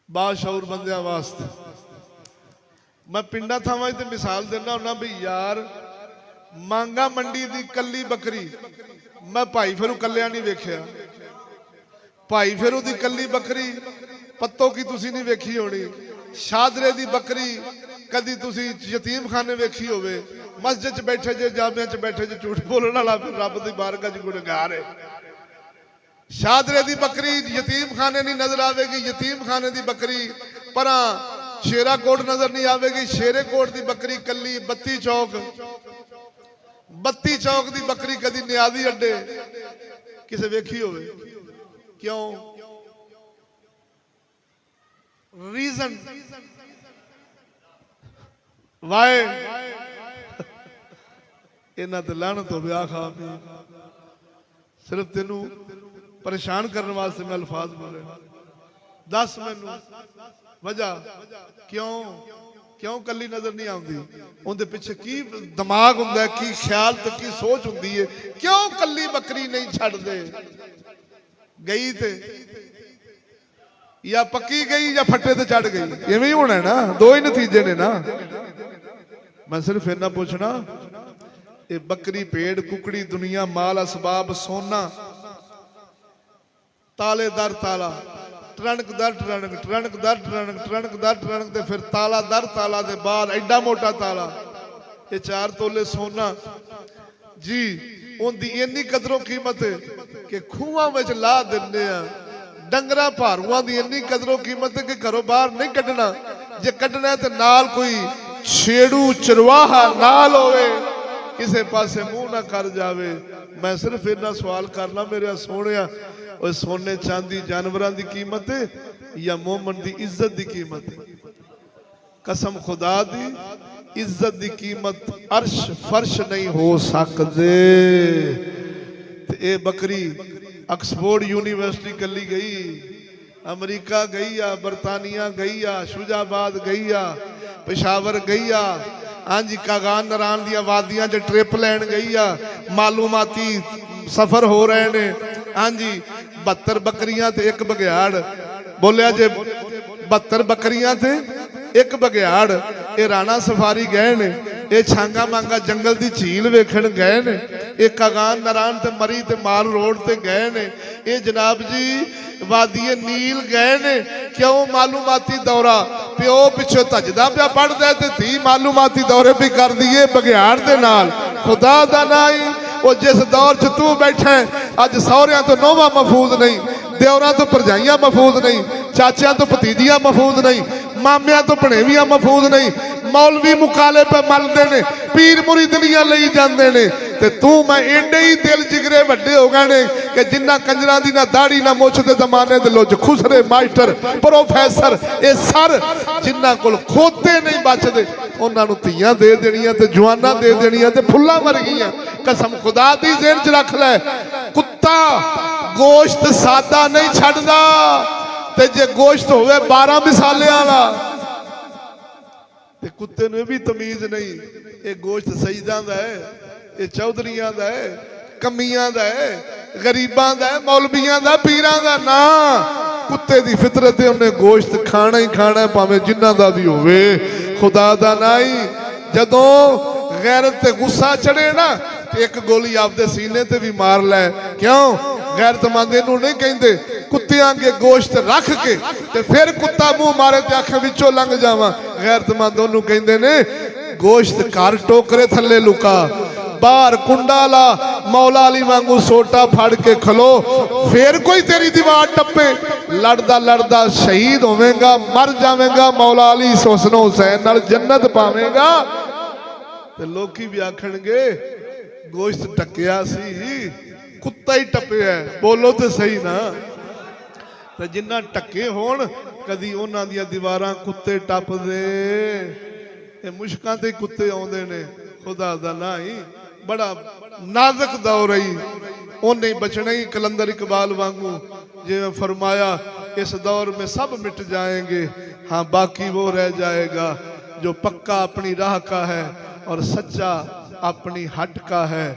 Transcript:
बाशऊर बंदियां वास्ते मैं पिंडा थावां ते मिसाल देना हुन्ना भी यार मांगा मंडी दी कल्ली बकरी मैं भाई फिरू कल्लिया नहीं वेख्या। भाई फिरू दी कल्ली बकरी पत्तों की तुसी नहीं वेखी होनी। शादरे दी बकरी कदी तुसी यतीम खाने वेखी होवे। मस्जिद च बैठे जे जामिया च बैठे जे झूठ बोलने वाला फिर रब दी बारगाह च गुनहगार है। शादरे दी बकरी यतीम खाने नहीं नजर आवेगी। यतीम खाने दी बकरी परा शेरा कोट नजर नहीं आवेगी। शेरे कोट दी बकरी कल्ली बत्ती चौक दी बकरी कदी नियाजी अड्डे किसे वेखी होवे। क्यों? रीजन वाए इन्हां ते लानत होवे। आखा सिर्फ तेनू परेशान करने वास्ते मैं अल्फाज बोले। दस मैनू वजह क्यों क्यों कली नजर नहीं आती? उनके पिछे की दिमाग हुंदा है, की ख्याल ते की सोच हुंदी है? क्यों कली बकरी नहीं छड्डदे? गई थे या पक्की गई या फट्टे ते चढ़ गई। इवें ही होना है ना, दो ही नतीजे ने ना। मैं सिर्फ इन्ना पूछना, ये बकरी भेड़ कुकड़ी दुनिया माल असबाब सोना ताले दर ताला ट्रनक दर ट्रनक ट्रनक दर ट्रनक ट्रनक दर ट्रनक ते फिर ताला दर ताला दे बाद एडा मोटा ताला ये 4 तोले सोना जी। उनकी इन्नी कदरों कीमत है कि खूहां विच ला दिंदे आ। डंगरां भारुआं दी इन्नी कदरों कीमत है कि घरों बाहर नहीं कढ़ना। जे कढ़ना है तो नाल कोई छेड़ू चरवाहा नाल होवे, किसे पासे मुंह ना कर जावे। मैं सिर्फ इन्ना सवाल करना मेरे सोहणिया, और सोने चांदी जानवरां दी कीमत है या मोमन दी इज्जत दी कीमत है? कसम खुदा दी इज्जत दी कीमत अर्श फर्श नहीं हो सकते। ये बकरी ऑक्सफोर्ड यूनिवर्सिटी कली गई, अमरीका गई आ, बरतानिया गई आ, शुजाबाद गई आ, पेशावर गई आ, हाँ जी कागान नारायण दिया वादियां च ट्रिप लैन गई आ। मालूमाती सफर हो रहे ने। हाँ जी 72 बकरियां ते एक बघियाड़ बोलिया जे 72 बकरियां ते एक बघियाड़। ये राणा सफारी गए ने, ये छांगा मांगा जंगल दी झील वेखण गए ने, ये कागान नारायण ते मरी ते माल रोड ते गए ने, ये जनाब जी वादिये नील गए ने। क्यों? मालूमाती दौरा। प्यो पिछे तजदा पिया पढ़दा ते धी मालूमाती दौरे भी कर दिए बघियाड़ दे नाल। खुदा दा नाई वो जिस दौर च तू बैठा है, अज सौहरियां तो नौवां महफूज नहीं, दियोरां तो भरजाइयां महफूज नहीं, चाचियां तो भतीजियां महफूज नहीं, मामियां तो भणेवियां महफूज नहीं। मौलवी मुकाले पे मलदे ने, पीर मुरीदनियां लई जांदे ने, ते तू मैं एडे ही दिल जिगरे वड्डे हो गए ने कि जिन्ना कंजरां दी ना दाढ़ी ना मुछ दे जमाने दे लोच खुसरे मास्टर प्रोफैसर ये सर जिन्ना कोल खोते नहीं बचदे उन्हां नूं धीआं दे देणियां ते जवानां दे देणियां ते फुल्लां वर्गियां। कसम खुदा दी ज़हन च रख लै, कुत्ता गोश्त सादा नहीं छड्डदा, ते जे गोश्त होवे 12 मिसाले वाला ते कुत्ते नूं भी तमीज नहीं। ये गोश्त सईदां दा है, ये चौधरियां दा है, कमियां दा है, गरीबां दा है, मौलवियां दा, पीरां दा ना। कुत्ते दी फितरत है, उन्हें गोश्त खाना ही खाना है, भावें जिन्हां दा भी होवे। खुदा दा नाई जदों गैरत ते गुस्सा चढ़े ना, एक गोली आपदे सीने ते भी मार लै। क्यों? गैरतमंद इनू नहीं कहते कुत्तियां के गोश्त रख के ते फिर कुत्ता मुंह मारे ते आखे विचों लंघ जावां। गैरतमंद ओनू कहते ने गोश्त घर टोकरे थले लुका, बाहर कुंडा ला, मौला अली वांगू सोटा फड़ के खलो, फिर कोई तेरी दीवार टप्पे। लड़दा लड़दा शहीद होवेगा, मर जावेगा, मौला अली हुसैन हुसैन नाल जन्नत पावेगा। ते लोकी भी आखणगे गोश्त टकिया सी, कुत्ता ही टप्पिया। बोलो तो सही ना। ते जिन्ना टके होण कदी उन्हां दियां दीवारां कुत्ते टपदे, ये मुश्कां ते कुत्ते आउंदे ने। खुदा दा ना ही बड़ा नाजुक दौर है, उन्हें बचना ही। कलंदर इकबाल वांगू जिवें फरमाया, इस दौर में सब मिट जाएंगे, हाँ बाकी वो रह जाएगा जो पक्का अपनी राह का है और सच्चा अपनी हट का है।